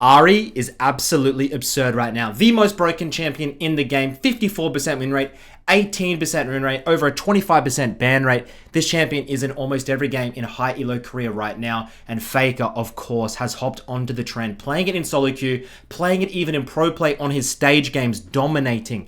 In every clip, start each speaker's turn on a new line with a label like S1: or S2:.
S1: Ahri is absolutely absurd right now. The most broken champion in the game. 54% win rate, 18% win rate, over a 25% ban rate. This champion is in almost every game in high elo career right now. And FAKER, of course, has hopped onto the trend. Playing it in solo queue, playing it even in pro play on his stage games, dominating.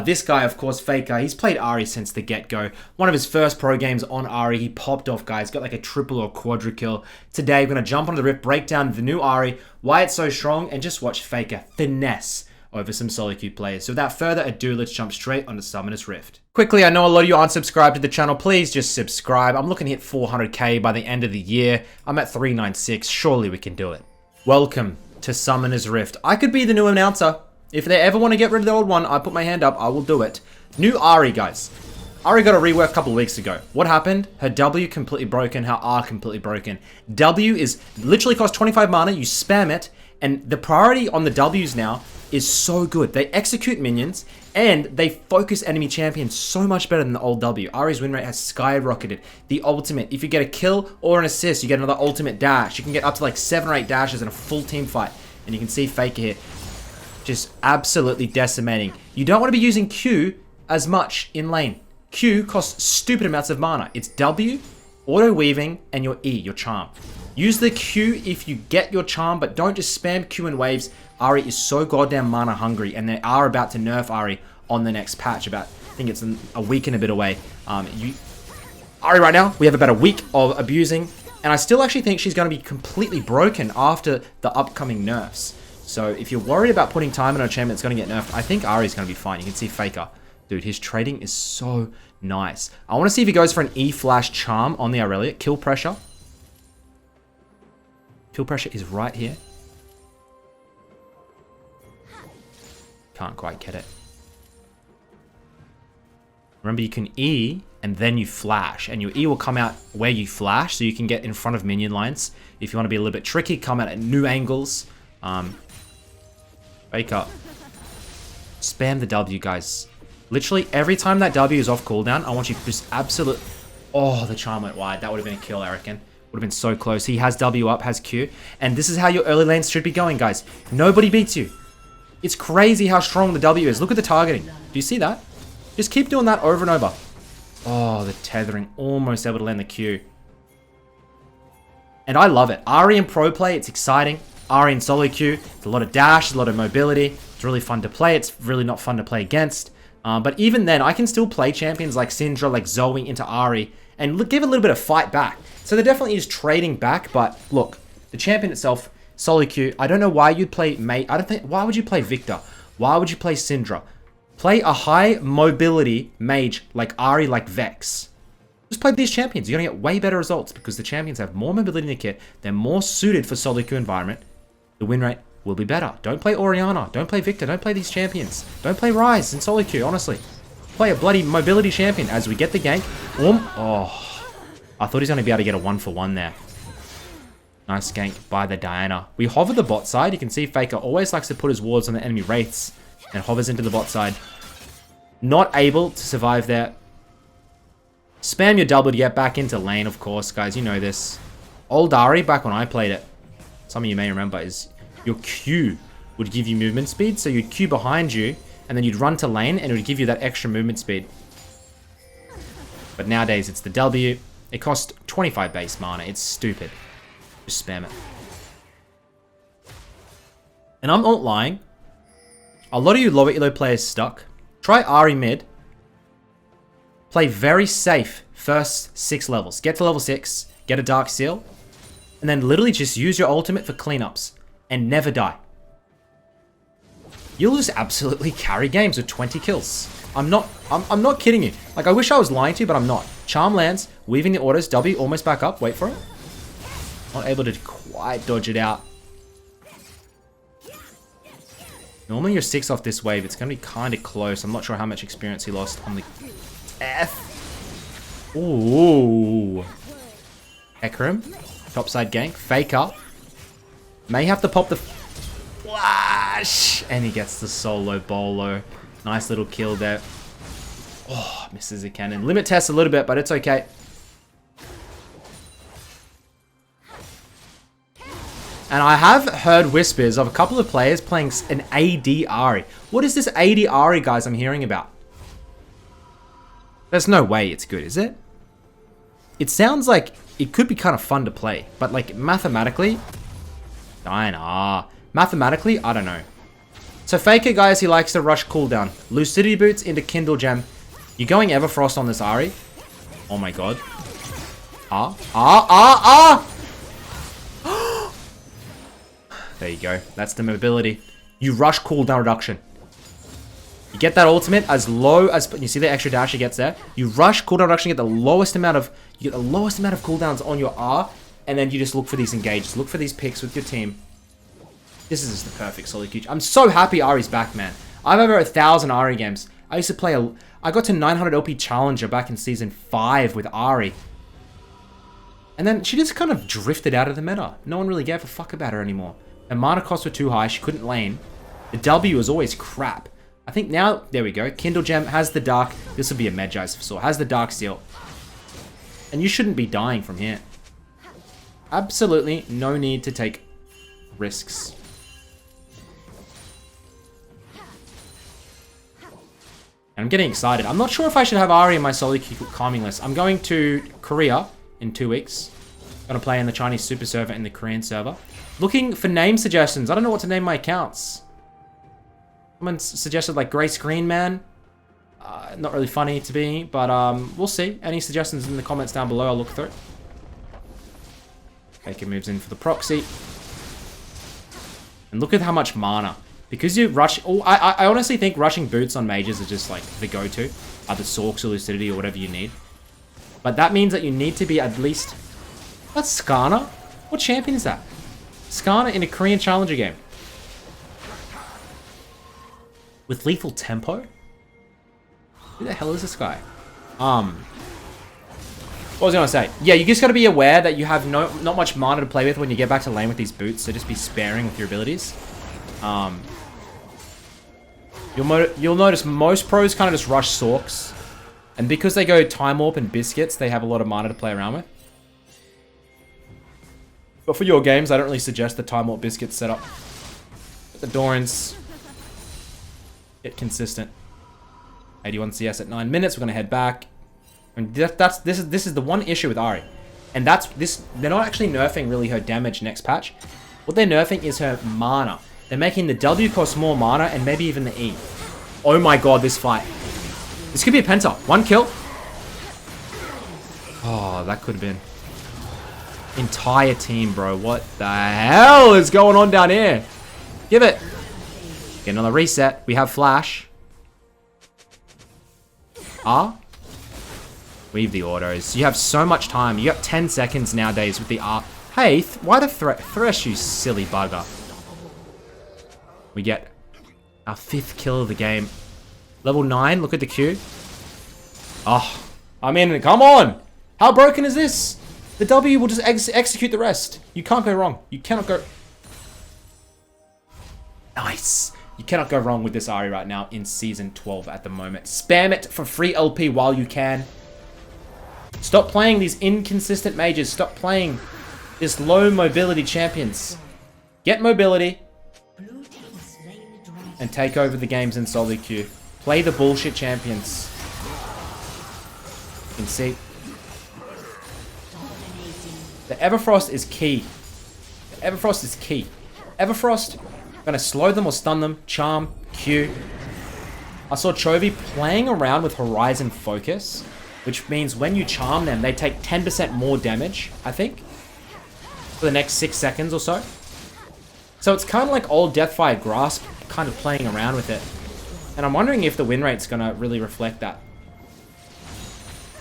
S1: This guy, of course, FAKER, he's played Ahri since the get-go. One of his first pro games on Ahri, he popped off, guys. Got like a triple or quadra kill. Today, we're going to jump onto the Rift, break down the new Ahri, why it's so strong, and just watch FAKER finesse over some solo queue players. So without further ado, let's jump straight onto Summoner's Rift. Quickly, I know a lot of you aren't subscribed to the channel. Please just subscribe. I'm looking to hit 400k by the end of the year. I'm at 396. Surely we can do it. Welcome to Summoner's Rift. I could be the new announcer. If they ever want to get rid of the old one, I put my hand up, I will do it. New Ahri, guys. Ahri got a rework a couple of weeks ago. What happened? Her W completely broken, her R completely broken. W is literally cost 25 mana, you spam it, and the priority on the Ws now is so good. They execute minions, and they focus enemy champions so much better than the old W. Ahri's win rate has skyrocketed. The ultimate, if you get a kill or an assist, you get another ultimate dash. You can get up to like 7 or 8 dashes in a full team fight. And you can see FAKER here. Just absolutely decimating. You don't want to be using Q as much in lane. Q costs stupid amounts of mana. It's W, auto weaving, and your E, your charm. Use the Q if you get your charm, but don't just spam Q and waves. Ahri is so goddamn mana hungry, and they are about to nerf Ahri on the next patch. I think it's a week and a bit away. Ahri right now, we have about a week of abusing, and I still actually think she's going to be completely broken after the upcoming nerfs. So if you're worried about putting time in a champion that's going to get nerfed, I think Ahri's going to be fine. You can see FAKER. Dude, his trading is so nice. I want to see if he goes for an E-Flash Charm on the Aurelia. Kill pressure. Kill pressure is right here. Can't quite get it. Remember, you can E and then you flash. And your E will come out where you flash, so you can get in front of minion lines. If you want to be a little bit tricky, come out at new angles. FAKER. Spam the W, guys. Literally, every time that W is off cooldown, I want you to just absolute... Oh, the charm went wide. That would have been a kill, I reckon. Would have been so close. He has W up, has Q. And this is how your early lanes should be going, guys. Nobody beats you. It's crazy how strong the W is. Look at the targeting. Do you see that? Just keep doing that over and over. Oh, the tethering. Almost able to land the Q. And I love it. Ahri in pro play, it's exciting. Ahri in solo queue, it's a lot of dash, a lot of mobility. It's really fun to play. It's really not fun to play against. But even then, I can still play champions like Syndra, like Zoe into Ahri, and give a little bit of fight back. So they're definitely just trading back. But look, the champion itself, solo queue. I don't know why you'd play mate. Why would you play Victor? Why would you play Syndra? Play a high mobility mage like Ahri, like Vex. Just play these champions. You're gonna get way better results because the champions have more mobility in the kit. They're more suited for solo queue environment. The win rate will be better. Don't play Orianna. Don't play Victor. Don't play these champions. Don't play Ryze in solo queue, honestly. Play a bloody mobility champion as we get the gank. Oh, I thought he's going to be able to get a 1-for-1 there. Nice gank by the Diana. We hover the bot side. You can see FAKER always likes to put his wards on the enemy wraiths and hovers into the bot side. Not able to survive there. Spam your double to get back into lane, of course, guys. You know this. Old Ahri, back when I played it, some of you may remember, is your Q would give you movement speed. So you'd Q behind you, and then you'd run to lane, and it would give you that extra movement speed. But nowadays, it's the W. It costs 25 base mana. It's stupid. Just spam it. And I'm not lying. A lot of you lower elo players stuck. Try Ahri mid. Play very safe first 6 levels. Get to level 6. Get a Dark Seal. And then literally just use your ultimate for cleanups. And never die. You'll just absolutely carry games with 20 kills. I'm not kidding you. Like, I wish I was lying to you, but I'm not. Charm lands, weaving the autos, W almost back up. Wait for it. Not able to quite dodge it out. Normally you're 6 off this wave. It's going to be kind of close. I'm not sure how much experience he lost on the F. Ooh. Hecarim. Topside gank. FAKER. May have to pop the flash. And he gets the solo bolo. Nice little kill there. Oh, misses a cannon. Limit test a little bit, but it's okay. And I have heard whispers of a couple of players playing an AD Ahri. What is this AD Ahri, guys, I'm hearing about? There's no way it's good, is it? It sounds like it could be kind of fun to play, but like mathematically, mathematically, I don't know. So Faker, guys, he likes to rush cooldown. Lucidity Boots into Kindle Gem. You're going Everfrost on this Ahri. Oh my god. There you go. That's the mobility. You rush cooldown reduction. You get that ultimate as low as, you see the extra dash he gets there. You rush cooldown reduction, get the lowest amount of cooldowns on your R, and then you just look for these engages. Look for these picks with your team. This is just the perfect solo queue. I'm so happy Ahri's back, man. I've over 1,000 Ahri games. I used to play I got to 900 LP Challenger back in Season 5 with Ahri. And then she just kind of drifted out of the meta. No one really gave a fuck about her anymore. Her mana costs were too high. She couldn't lane. The W was always crap. I think now, there we go. Kindle Gem has the Dark. This will be a Medjai's for sure. Has the Dark Seal. And you shouldn't be dying from here. Absolutely no need to take risks. And I'm getting excited. I'm not sure if I should have Ahri in my solo queue calming list. I'm going to Korea in 2 weeks. Gonna play in the Chinese Super Server and the Korean server. Looking for name suggestions. I don't know what to name my accounts. Someone suggested like Grace Green Man. Not really funny to me, but we'll see. Any suggestions in the comments down below, I'll look through. Faker moves in for the proxy. And look at how much mana. Because you rush... Oh, I honestly think rushing boots on mages is just like the go-to. Either Sorks or Lucidity or whatever you need. But that means that you need to be at least... That's Skarner? What champion is that? Skarner in a Korean Challenger game. With lethal tempo? Who the hell is this guy? What was I gonna say? Yeah, you just gotta be aware that you have not much mana to play with when you get back to lane with these boots, so just be sparing with your abilities. You'll notice most pros kind of just rush Sorks. And because they go Time Warp and Biscuits, they have a lot of mana to play around with. But for your games, I don't really suggest the Time Warp Biscuits setup. But the Dorans get consistent. 81 CS at 9 minutes. We're gonna head back. And this is the one issue with Ahri. And they're not actually nerfing really her damage next patch. What they're nerfing is her mana. They're making the W cost more mana and maybe even the E. Oh my god, this fight. This could be a penta. 1 kill. Oh, that could have been. Entire team, bro. What the hell is going on down here? Give it. Get another reset. We have flash. Weave the autos. You have so much time. You got 10 seconds nowadays with the R. Hey, why the Thresh, you silly bugger? We get our 5th kill of the game. Level 9, look at the queue. Oh, I mean, come on. How broken is this? The W will just execute the rest. You can't go wrong. You cannot go... Nice. You cannot go wrong with this Ahri right now in Season 12 at the moment. Spam it for free LP while you can. Stop playing these inconsistent mages. Stop playing this low mobility champions. Get mobility. And take over the games in solo queue. Play the bullshit champions. You can see. The Everfrost is key. The Everfrost is key. Everfrost, gonna slow them or stun them. Charm, Q. I saw Chovy playing around with Horizon Focus, which means when you charm them, they take 10% more damage, I think, for the next 6 seconds or so. So it's kind of like old Deathfire Grasp, kind of playing around with it. And I'm wondering if the win rate's gonna really reflect that.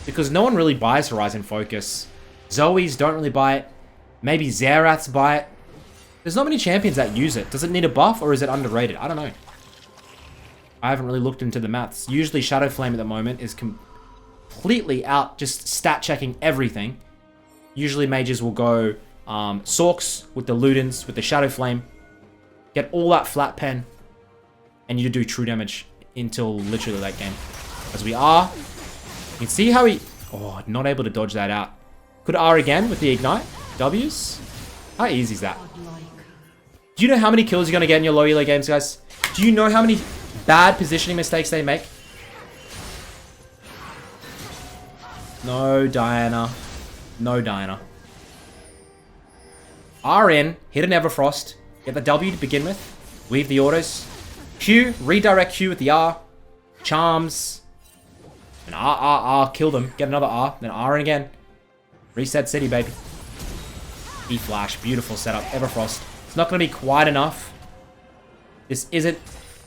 S1: Because no one really buys Horizon Focus. Zoes don't really buy it. Maybe Zeraths buy it. There's not many champions that use it. Does it need a buff or is it underrated? I don't know. I haven't really looked into the maths. Usually Shadow Flame at the moment is completely out, just stat checking everything. Usually mages will go Sorks with the Ludens, with the Shadow Flame. Get all that flat pen. And you do true damage until literally late game. As we are. You can see how he... Oh, not able to dodge that out. Could R again with the Ignite. W's. How easy is that? Do you know how many kills you're going to get in your low elo games, guys? Do you know how many bad positioning mistakes they make? No, Diana. No, Diana. RN, hit an Everfrost. Get the W to begin with. Weave the autos. Q, redirect Q with the R. Charms. And R, kill them. Get another R, then RN again. Reset city, baby. E-Flash, beautiful setup. Everfrost. It's not going to be quite enough. This isn't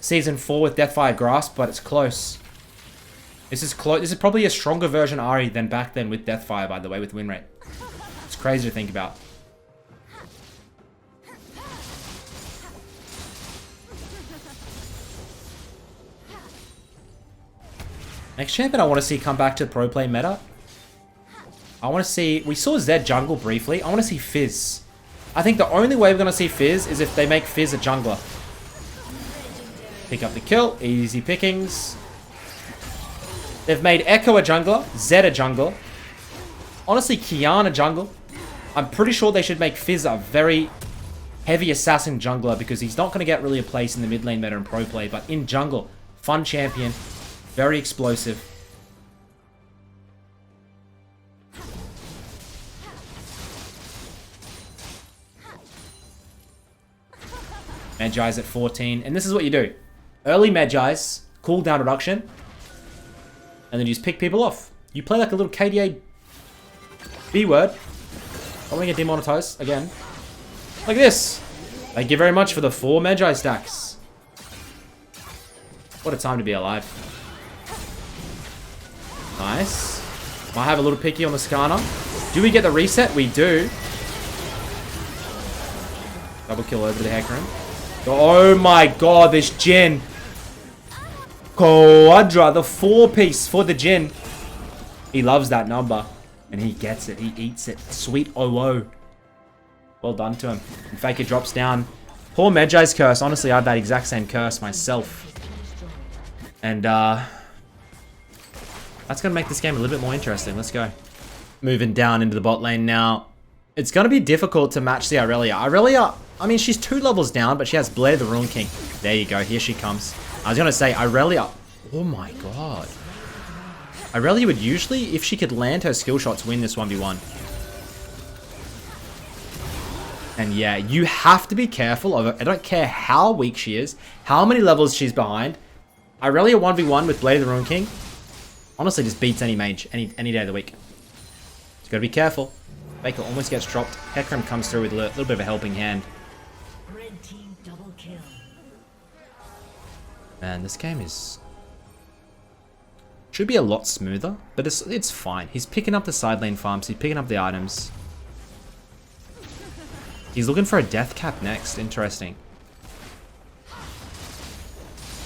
S1: Season 4 with Deathfire Grasp, but it's close. This is close. This is probably a stronger version Ahri than back then with Deathfire, by the way, with win rate. It's crazy to think about. Next champion I want to see come back to the pro play meta. I want to see... We saw Zed jungle briefly. I want to see Fizz. I think the only way we're going to see Fizz is if they make Fizz a jungler. Pick up the kill. Easy pickings. They've made Echo a jungler. Zed a jungler. Honestly, Kian a jungle. I'm pretty sure they should make Fizz a very heavy assassin jungler because he's not going to get really a place in the mid lane meta in pro play. But in jungle, fun champion. Very explosive. Magi's at 14. And this is what you do. Early Magi's, cooldown reduction. And then you just pick people off. You play like a little KDA B-word. I want to get demonetized again. Like this. Thank you very much for the 4 Magi stacks. What a time to be alive. Nice. Might have a little picky on the Skarner. Do we get the reset? We do. Double kill over the Hecarim. Oh my god, this Jhin. Quadra, the 4-piece for the Jhin. He loves that number. And he gets it. He eats it. Sweet OO. Well done to him. And FAKER drops down. Poor Magi's curse. Honestly, I have that exact same curse myself. And, that's going to make this game a little bit more interesting. Let's go. Moving down into the bot lane now. It's going to be difficult to match the Irelia. Irelia, I mean, she's 2 levels down, but she has Blade of the Ruin King. There you go. Here she comes. I was going to say, Irelia. Oh my god. Irelia would usually, if she could land her skill shots, win this 1v1. And yeah, you have to be careful of it. I don't care how weak she is, how many levels she's behind. Irelia 1v1 with Blade of the Ruin King honestly just beats any mage any day of the week. Just gotta be careful. FAKER almost gets dropped. Hecarim comes through with a little bit of a helping hand.
S2: Red team double kill.
S1: Man, this game should be a lot smoother, but it's fine. He's picking up the side lane farms. He's picking up the items. He's looking for a death cap next. Interesting.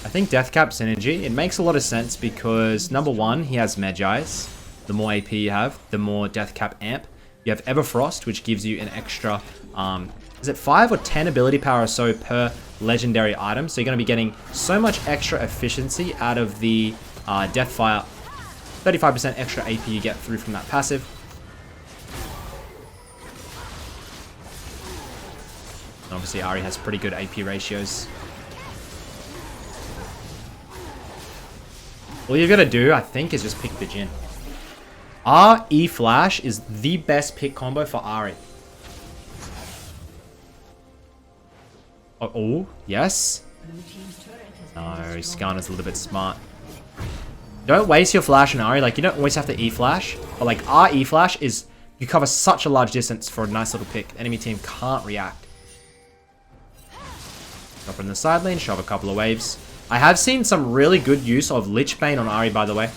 S1: I think death cap synergy, it makes a lot of sense because number one, he has Magi's. The more AP you have, the more death cap amp. You have Everfrost, which gives you an extra, is it 5 or 10 ability power or so per legendary item? So you're going to be getting so much extra efficiency out of the Deathfire. 35% extra AP you get through from that passive. And obviously Ahri has pretty good AP ratios. All you've got to do, I think, is just pick the Jhin. R-E Flash is the best pick combo for Ahri. Oh, yes. No, Skarner's a little bit smart. Don't waste your flash in Ahri. Like, you don't always have to E-Flash. But, like, R-E Flash is... You cover such a large distance for a nice little pick. The enemy team can't react. Drop in the side lane, shove a couple of waves. I have seen some really good use of Lich Bane on Ahri, by the way.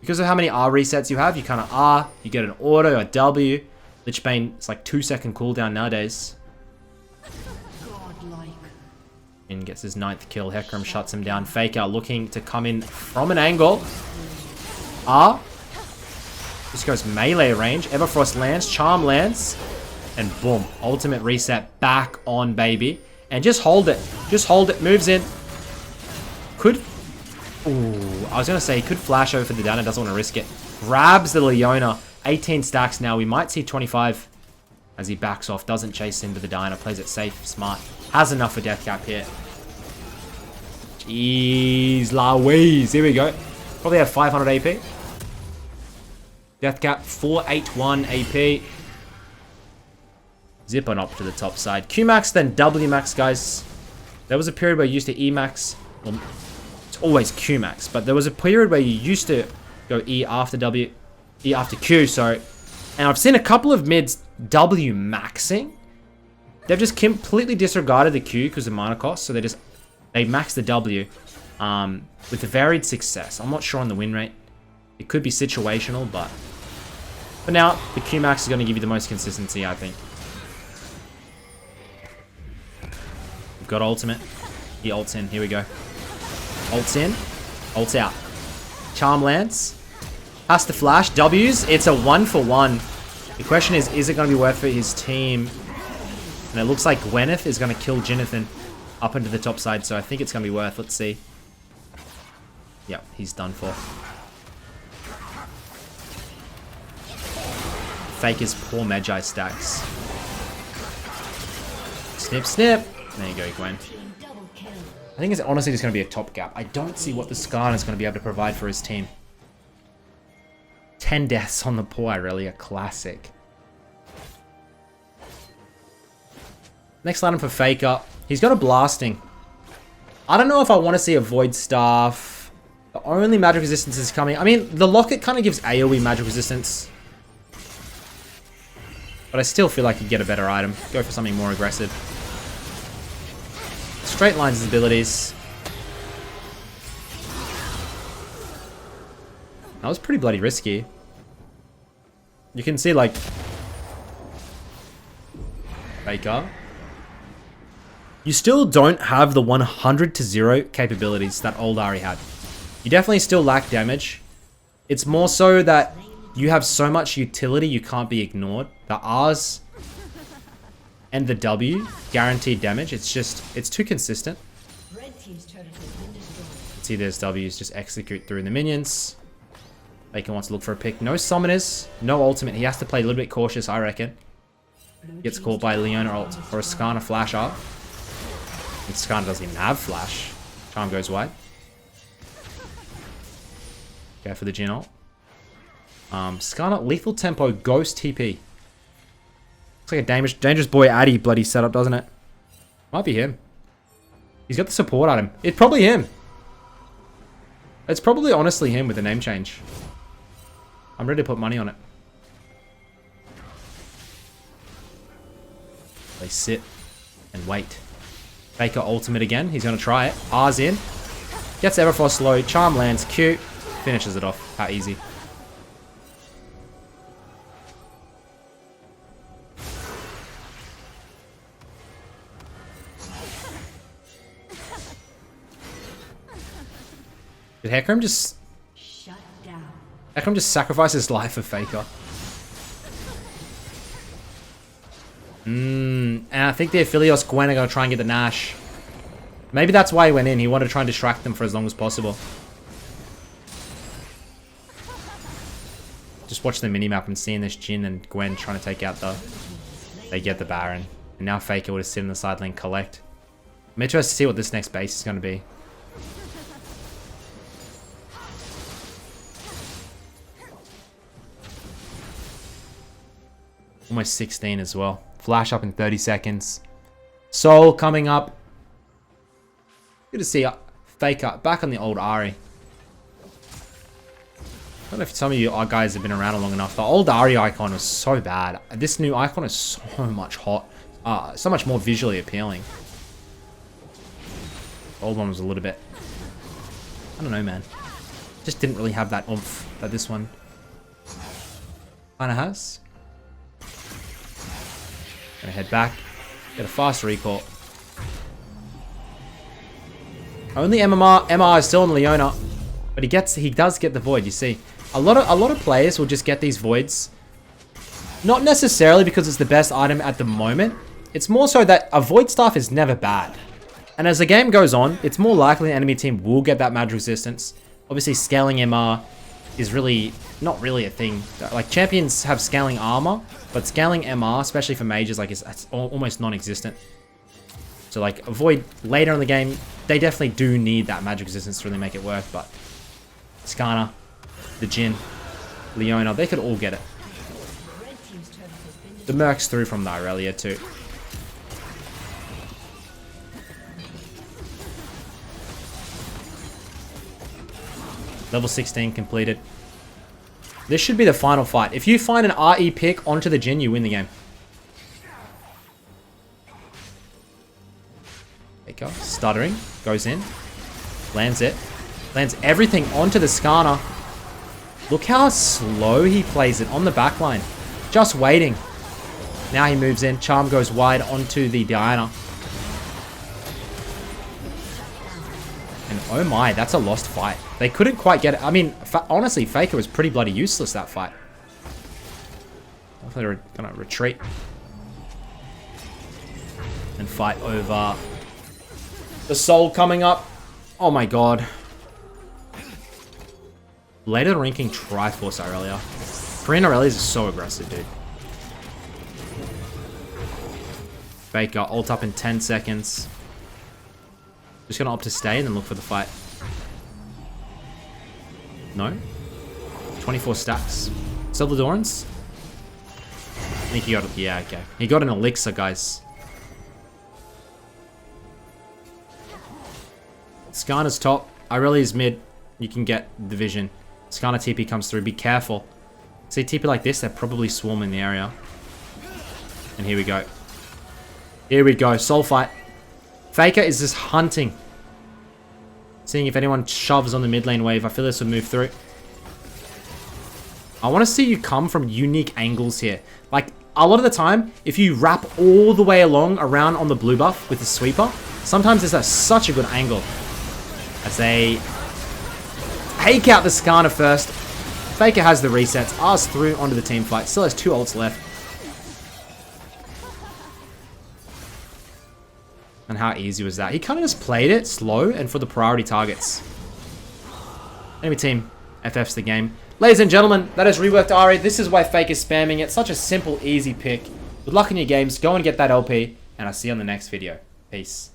S1: Because of how many R resets you have, you kind of R, you get an auto, a W. Lich Bane, it's like 2-second cooldown nowadays. And gets his 9th kill. Hecarim shuts him down. FAKER looking to come in from an angle. R. This goes melee range. Everfrost lands. Charm lands. And boom. Ultimate reset. Back on, baby. And just hold it. Just hold it. Moves in. Could... Ooh. I was going to say, he could flash over for the down. Doesn't want to risk it. Grabs the Leona. 18 stacks now. We might see 25. As he backs off, doesn't chase into the diner, plays it safe, smart. Has enough for death cap here. Jeez Louise. Here we go. Probably have 500 AP. Death cap 481 AP. Zipping up to the top side. Q max, then W max, guys. There was a period where you used to E max. Well, it's always Q max, but there was a period where you used to go E after W, E after Q, sorry. And I've seen a couple of mids W maxing. They've just completely disregarded the Q because of mana cost, so they max the W with varied success. I'm not sure on the win rate. It could be situational, but for now, the Q max is going to give you the most consistency, I think. We've got ultimate. He ults in. Here we go. Ults in. Ults out. Charm Lance. Has to flash. W's. It's a 1-for-1. The question is it going to be worth for his team? And it looks like Gwyneth is going to kill Jinathan up into the top side, so I think it's going to be worth. Let's see. Yep, he's done for. Faker's poor Magi stacks. Snip, snip. There you go, Gwen. I think it's honestly just going to be a top gap. I don't see what the Skarn is going to be able to provide for his team. 10 deaths on the poor Irelia. Classic. Next item for Faker. He's got a blasting. I don't know if I want to see a Void Staff. The only magic resistance is coming. I mean, the Locket kind of gives AoE magic resistance. But I still feel like you get a better item. Go for something more aggressive. Straight lines his abilities. That was pretty bloody risky. You can see, like, Faker. You still don't have the 100-0 capabilities that old Ahri had. You definitely still lack damage. It's more so that you have so much utility you can't be ignored. The R's and the W guaranteed damage. It's too consistent. See, there's W's just execute through the minions. Faker wants to look for a pick. No summoners, no ultimate. He has to play a little bit cautious, I reckon. Gets caught by Leona ult or a Skarner flash up. And Skarner doesn't even have flash. Charm goes wide. Go for the Jin ult. Skarner, lethal tempo, ghost TP. Looks like a dangerous boy Ahri bloody setup, doesn't it? Might be him. He's got the support item. It's probably him. It's probably honestly him with the name change. I'm ready to put money on it. They sit and wait. Faker ultimate again. He's going to try it. R's in. Gets Everfrost low. Charm lands. Q. Finishes it off. How easy. Did Hecarim just...
S2: Shut down.
S1: Hecarim just sacrifice his life for Faker. And I think the Aphelios Gwen are going to try and get the Nash. Maybe that's why he went in. He wanted to try and distract them for as long as possible. Just watch the minimap and seeing this Jin and Gwen trying to take out the... They get the Baron. And now Faker will just sit in the side lane, collect. I'm interested to see what this next base is going to be. Almost 16 as well. Flash up in 30 seconds. Soul coming up. Good to see Faker back on the old Ahri. I don't know if some of you guys have been around long enough. The old Ahri icon was so bad. This new icon is so much so much more visually appealing. The old one was a little bit... I don't know, man. Just didn't really have that oomph that this one kind of has. Gonna head back. Get a fast recall. Only MR is still on Leona, but he does get the void. You see, a lot of players will just get these voids, not necessarily because it's the best item at the moment. It's more so that a void staff is never bad, and as the game goes on, it's more likely the enemy team will get that magic resistance. Obviously, scaling MR is really not really a thing. Like champions have scaling armor, But scaling MR, especially for mages, like it's almost non-existent. So like avoid later in the game. They definitely do need that magic resistance to really make it work. But Skarner, the Jhin, Leona, they could all get it. The Merc's through from the Irelia too. Level 16 completed. This should be the final fight. If you find an RE pick onto the Jhin, you win the game. Faker, stuttering, goes in, lands it, lands everything onto the Skarner. Look how slow he plays it on the backline. Just waiting. Now he moves in. Charm goes wide onto the Diana. And oh my, that's a lost fight. They couldn't quite get it. I mean, honestly, Faker was pretty bloody useless that fight. Hopefully they're gonna retreat. And fight over the Soul coming up. Oh my god. Later ranking Triforce Irelia. Korean Irelias is so aggressive, dude. Faker, ult up in 10 seconds. Just gonna opt to stay and then look for the fight. No? 24 stacks. Silver Dorans? I think he got it. Yeah, okay. He got an elixir, guys. Skarner's top. Irelia's mid. You can get the vision. Skarner TP comes through. Be careful. See, TP like this, they're probably swarming the area. And here we go. Here we go. Soul fight. Faker is just hunting. Seeing if anyone shoves on the mid lane wave. I feel this would move through. I want to see you come from unique angles here. Like, a lot of the time, if you wrap all the way along around on the blue buff with the sweeper, sometimes it's at such a good angle. As they take out the Skarner first. Faker has the resets. R's through onto the team fight. Still has 2 ults left. And how easy was that? He kind of just played it slow and for the priority targets. Enemy team FF's the game. Ladies and gentlemen, that is Reworked Ahri. This is why Fake is spamming it. Such a simple, easy pick. Good luck in your games. Go and get that LP. And I'll see you on the next video. Peace.